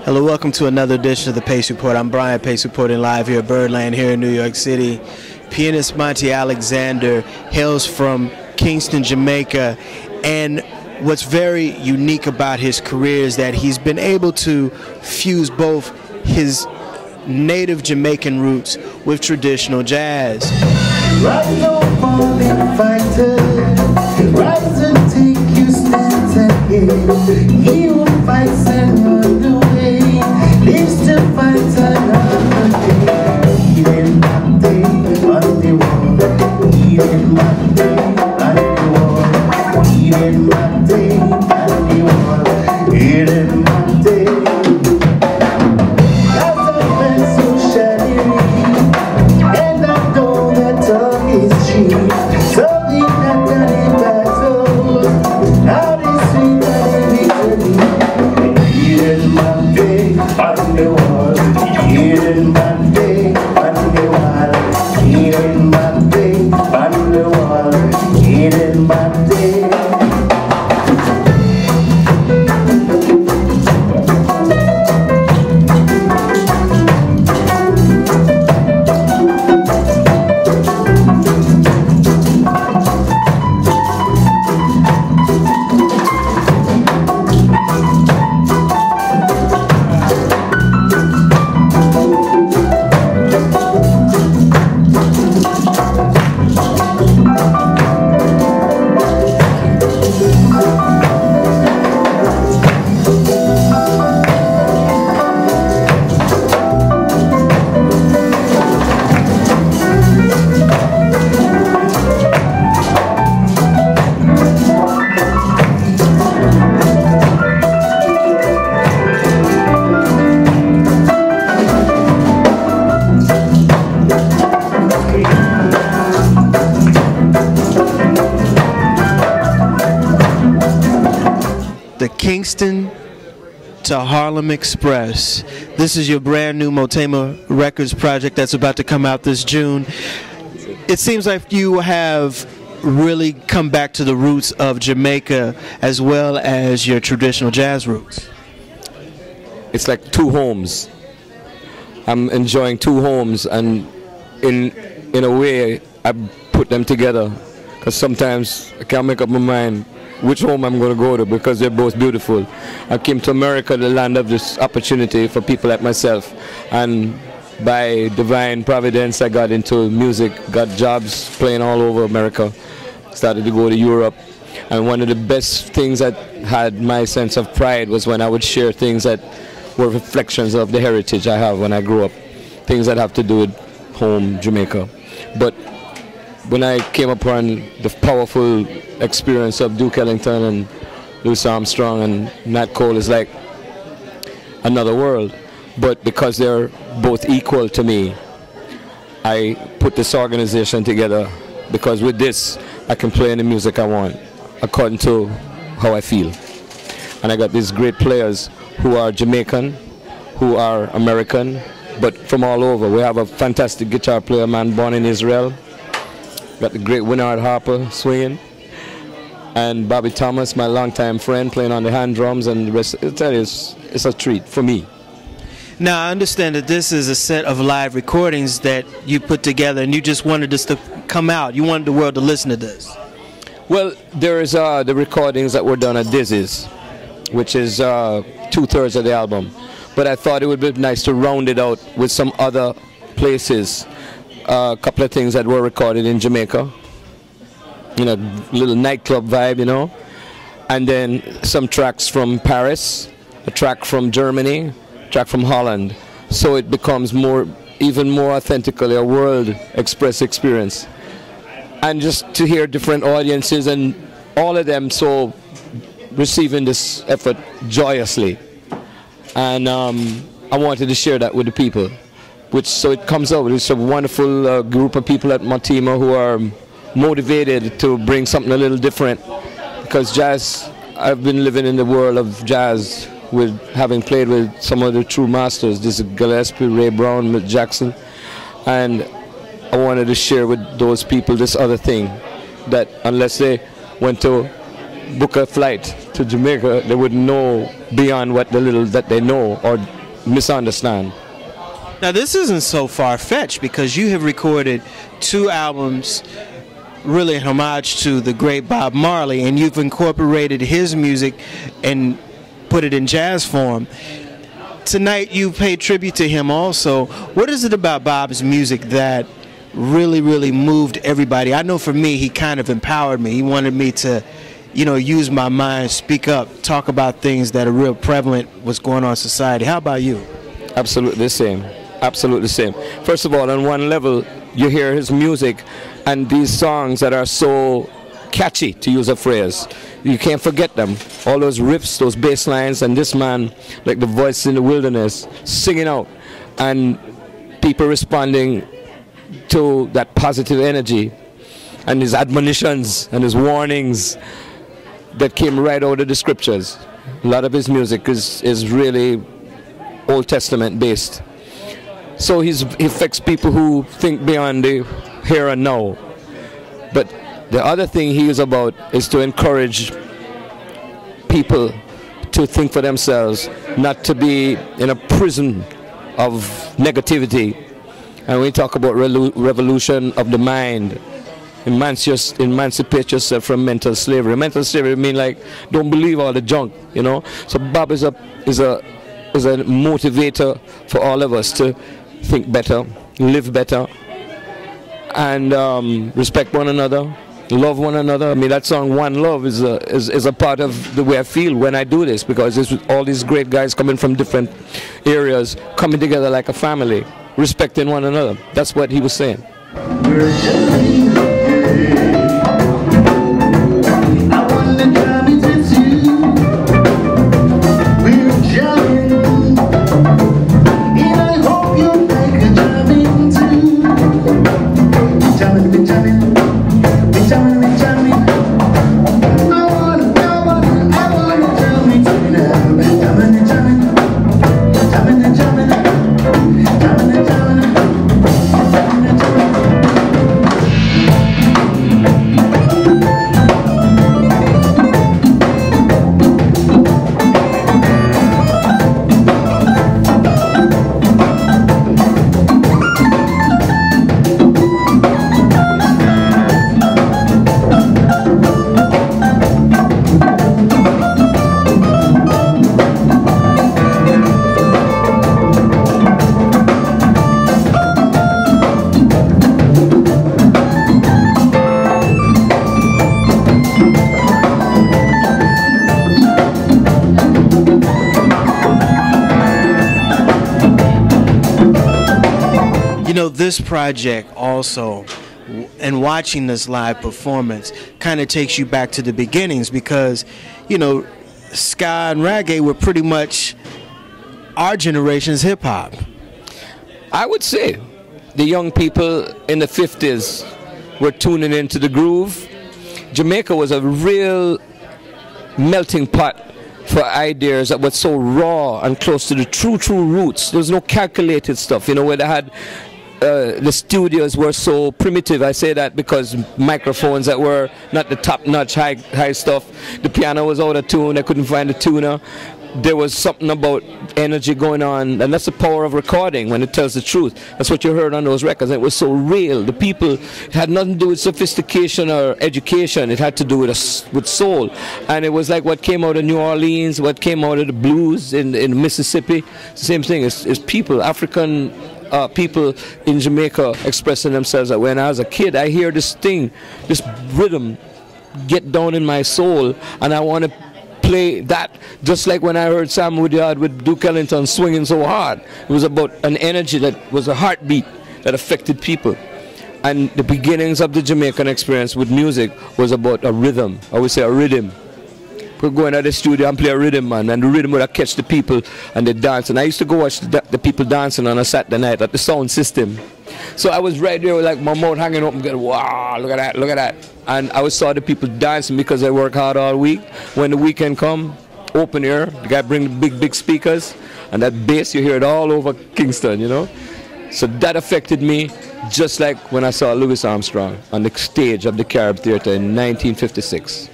Hello, welcome to another edition of the Pace Report. I'm Brian, Pace reporting live here at Birdland here in New York City. Pianist Monty Alexander hails from Kingston, Jamaica, and what's very unique about his career is that he's been able to fuse both his native Jamaican roots with traditional jazz. Rise up, falling fighter. Rise and take your stance ahead. He who fights and run away lives to fight another day. Even Monte on the wall. Even Monte on the wall. Even Monte on the wall. Even Monte. As a man so shall and I know that tongue is cheap. Something that got it battle. How they sweet that victory. Hidden Monte on the wall. Hidden Monte on the wall. Hidden Monte on the wall. Hidden Monte. The Kingston to Harlem Express. This is your brand new Motema Records project that's about to come out this June. It seems like you have really come back to the roots of Jamaica as well as your traditional jazz roots. It's like two homes. I'm enjoying two homes, and in a way I put them together because sometimes I can't make up my mind which home I'm going to go to because they're both beautiful. I came to America, the land of this opportunity for people like myself, and by divine providence I got into music, got jobs playing all over America, started to go to Europe, and one of the best things that had my sense of pride was when I would share things that were reflections of the heritage I have when I grew up, things that have to do with home, Jamaica. But when I came upon the powerful experience of Duke Ellington and Louis Armstrong and Nat Cole, is like another world. But because they're both equal to me, I put this organization together because with this I can play any music I want according to how I feel. And I got these great players who are Jamaican, who are American, but from all over. We have a fantastic guitar player, man born in Israel. Got the great Winard Harper swinging, and Bobby Thomas, my longtime friend, playing on the hand drums, and the rest. I tell you, it's a treat for me. Now, I understand that this is a set of live recordings that you put together, and you just wanted this to come out. You wanted the world to listen to this. Well, there is the recordings that were done at Dizzy's, which is 2/3 of the album. But I thought it would be nice to round it out with some other places. A couple of things that were recorded in Jamaica, you know, little nightclub vibe, you know, and then some tracks from Paris, a track from Germany, a track from Holland, so it becomes even more authentically a world express experience, and just to hear different audiences and all of them so receiving this effort joyously, and I wanted to share that with the people. So it comes out. It's a wonderful group of people at Motema who are motivated to bring something a little different. Because jazz, I've been living in the world of jazz with having played with some of the true masters. This is Gillespie, Ray Brown, Milt Jackson, and I wanted to share with those people this other thing, that unless they went to book a flight to Jamaica, they wouldn't know beyond what the little that they know or misunderstand. Now this isn't so far-fetched because you have recorded 2 albums really in homage to the great Bob Marley, and you've incorporated his music and put it in jazz form. Tonight you paid tribute to him also. What is it about Bob's music that really moved everybody? I know for me, he kind of empowered me. He wanted me to, you know, use my mind, speak up, talk about things that are real prevalent, what's going on in society. How about you? Absolutely the same. Absolutely the same. First of all, on one level, you hear his music and these songs that are so catchy, to use a phrase. You can't forget them. All those riffs, those bass lines, and this man, like the voice in the wilderness, singing out, and people responding to that positive energy, and his admonitions and his warnings that came right out of the scriptures. A lot of his music is really Old Testament based. So he affects people who think beyond the here and now. But the other thing he is about is to encourage people to think for themselves, not to be in a prison of negativity. And we talk about revolution of the mind, emancipate yourself from mental slavery. Mental slavery mean like don't believe all the junk, you know. So Bob is a motivator for all of us to think better, live better, and respect one another, love one another. I mean, that song "One Love" is a part of the way I feel when I do this, because it's all these great guys coming from different areas coming together like a family, respecting one another. That's what he was saying. This project also, and watching this live performance, kind of takes you back to the beginnings, because, you know, Ska and Reggae were pretty much our generation's hip-hop. I would say the young people in the 50s were tuning into the groove. Jamaica was a real melting pot for ideas that were so raw and close to the true roots. There was no calculated stuff, you know, where they had the studios were so primitive. I say that because microphones that were not the top-notch high stuff. The piano was out of tune. I couldn't find a tuner. There was something about energy going on, and that's the power of recording when it tells the truth. That's what you heard on those records. And it was so real. The people, it had nothing to do with sophistication or education. It had to do with soul. And it was like what came out of New Orleans, what came out of the blues in Mississippi. It's the same thing. It's people, African people in Jamaica expressing themselves. That when I was a kid, I hear this thing, this rhythm get down in my soul, and I want to play that, just like when I heard Sam Woodyard with Duke Ellington swinging so hard. It was about an energy that was a heartbeat that affected people. And the beginnings of the Jamaican experience with music was about a rhythm. I would say a rhythm. We go into the studio and play a rhythm, man, and the rhythm would catch the people and they dance. And I used to go watch the people dancing on a Saturday night at the sound system. So I was right there with like my mouth hanging up and going, wow, look at that, look at that. And I saw the people dancing because they work hard all week. When the weekend come, open air, the guy bring the big speakers, and that bass, you hear it all over Kingston, you know. So that affected me just like when I saw Louis Armstrong on the stage of the Carib Theatre in 1956.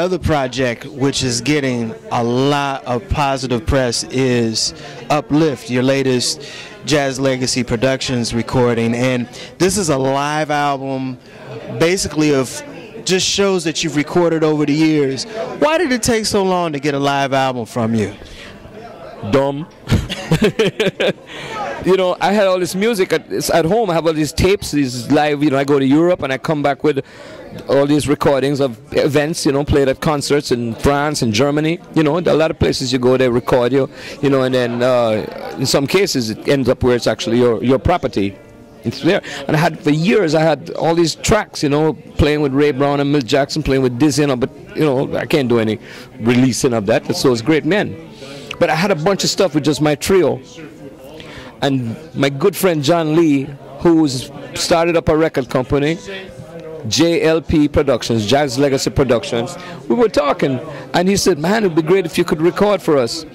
other project, which is getting a lot of positive press, is Uplift, your latest Jazz Legacy Productions recording. And this is a live album, basically, of just shows that you've recorded over the years. Why did it take so long to get a live album from you? Dumb. You know, I had all this music at home. I have all these tapes, these live, you know, I go to Europe and I come back with all these recordings of events, you know, played at concerts in France and Germany. You know, a lot of places you go, they record you, you know, and then in some cases it ends up where it's actually your property. It's there. And I had, for years, I had all these tracks, you know, playing with Ray Brown and Mill Jackson, playing with Dizzy, you know, but, you know, I can't do any releasing of that. That's those great men. But I had a bunch of stuff with just my trio. And my good friend John Lee, who's started up a record company, JLP Productions, Jazz Legacy Productions, we were talking, and he said, man, it'd be great if you could record for us.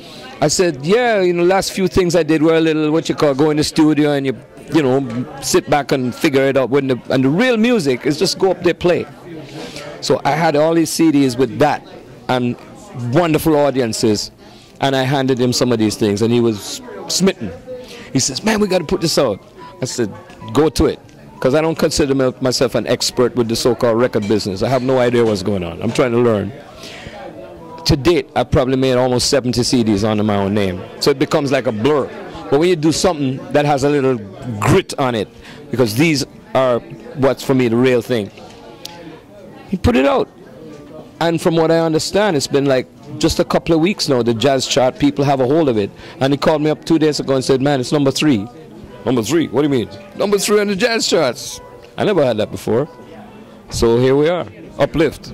I said, yeah, you know, last few things I did were a little, what you call, go in the studio and you know, sit back and figure it out. And the real music is just go up there, play. So I had all these CDs with that and wonderful audiences, and I handed him some of these things, and he was smitten. He says, man, we got to put this out. I said, go to it. Because I don't consider myself an expert with the so-called record business. I have no idea what's going on. I'm trying to learn. To date, I've probably made almost 70 CDs under my own name. So it becomes like a blur. But when you do something that has a little grit on it, because these are what's, for me, the real thing, he put it out. And from what I understand, it's been like just a couple of weeks now, the jazz chart, people have a hold of it. And he called me up 2 days ago and said, man, it's number 3. Number 3? What do you mean? Number 3 on the jazz charts. I never had that before. So here we are, Uplift.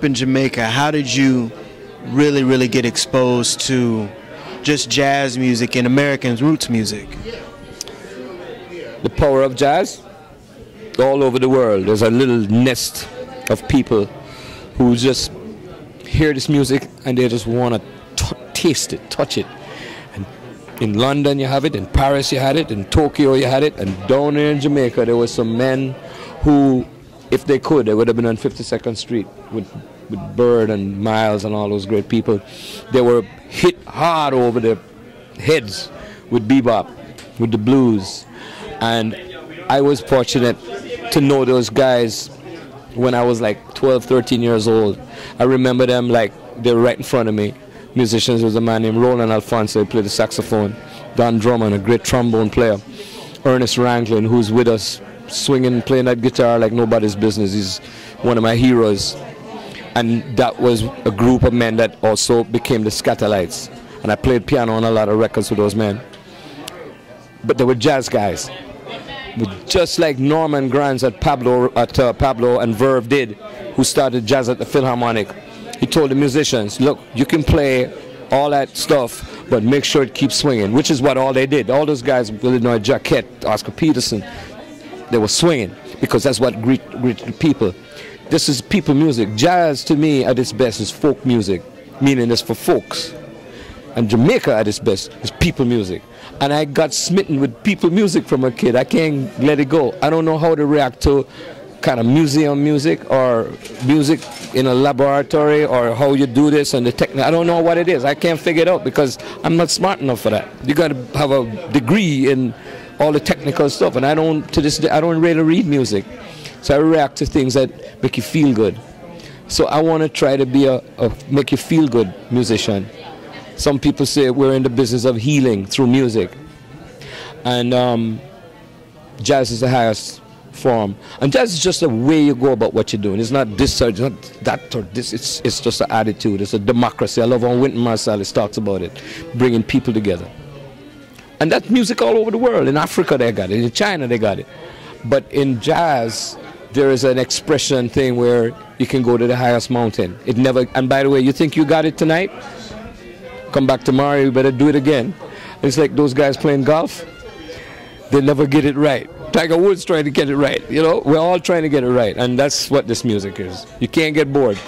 In Jamaica, how did you really get exposed to just jazz music and American roots music? The power of jazz all over the world. There's a little nest of people who just hear this music and they just want to taste it, touch it. And in London you have it, in Paris you had it, in Tokyo you had it, and down here in Jamaica there were some men who, if they could, they would have been on 52nd Street with Bird and Miles and all those great people. They were hit hard over their heads with bebop, with the blues. And I was fortunate to know those guys when I was like 12, 13 years old. I remember them like they were right in front of me. Musicians, there was a man named Roland Alfonso, who played the saxophone. Don Drummond, a great trombone player. Ernest Ranglin, who's with us, swinging, playing that guitar like nobody's business. He's one of my heroes. And that was a group of men that also became the Scatterlights. And I played piano on a lot of records with those men. But they were jazz guys. Just like Norman Granz at Pablo and Verve did, who started jazz at the Philharmonic. He told the musicians, look, you can play all that stuff, but make sure it keeps swinging, which is what all they did. All those guys, Illinois Jacquette, Oscar Peterson, they were swinging because that's what greeted people. This is people music. Jazz, to me, at its best, is folk music, meaning it's for folks. And Jamaica, at its best, is people music. And I got smitten with people music from a kid. I can't let it go. I don't know how to react to kind of museum music or music in a laboratory or how you do this and the technique. I don't know what it is. I can't figure it out because I'm not smart enough for that. You got to have a degree in all the technical stuff. And I don't, to this day, I don't really read music. So I react to things that make you feel good. So I want to try to be a make you feel good musician. Some people say we're in the business of healing through music. And jazz is the highest form. And jazz is just a way you go about what you're doing. It's not this or not that or this. It's just an attitude. It's a democracy. I love how Wynton Marsalis talks about it, bringing people together. And that's music all over the world. In Africa they got it. In China they got it. But in jazz, there is an expression thing where you can go to the highest mountain. It never. And by the way, you think you got it tonight? Come back tomorrow. You better do it again. It's like those guys playing golf. They never get it right. Tiger Woods trying to get it right. You know, we're all trying to get it right, and that's what this music is. You can't get bored.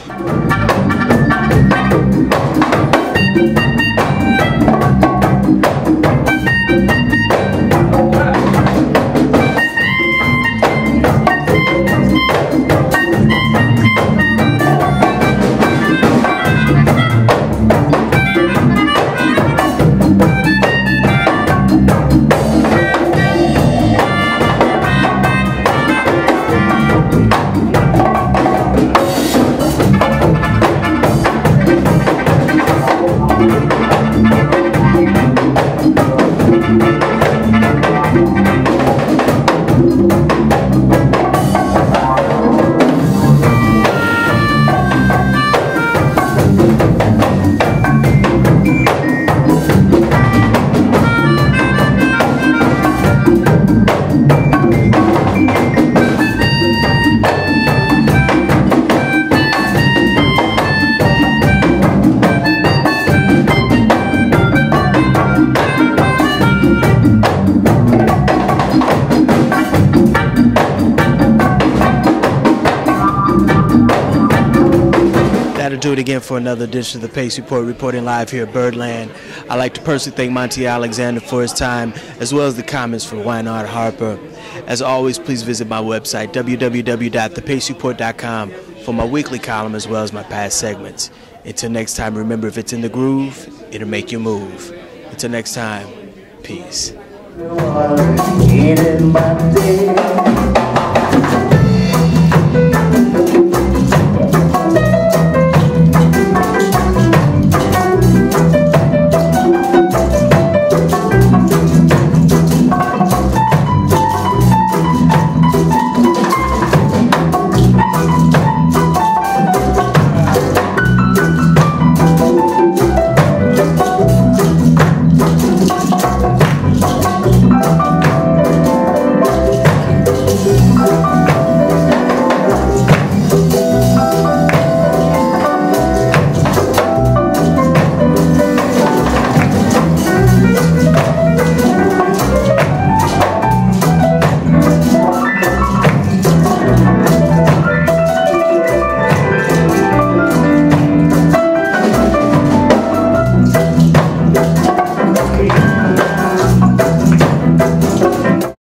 Do it again for another edition of the Pace Report, reporting live here at Birdland. I'd like to personally thank Monty Alexander for his time, as well as the comments from Wynard Harper. As always, please visit my website, www.thepacereport.com, for my weekly column as well as my past segments. Until next time, remember, if it's in the groove, it'll make you move. Until next time, peace.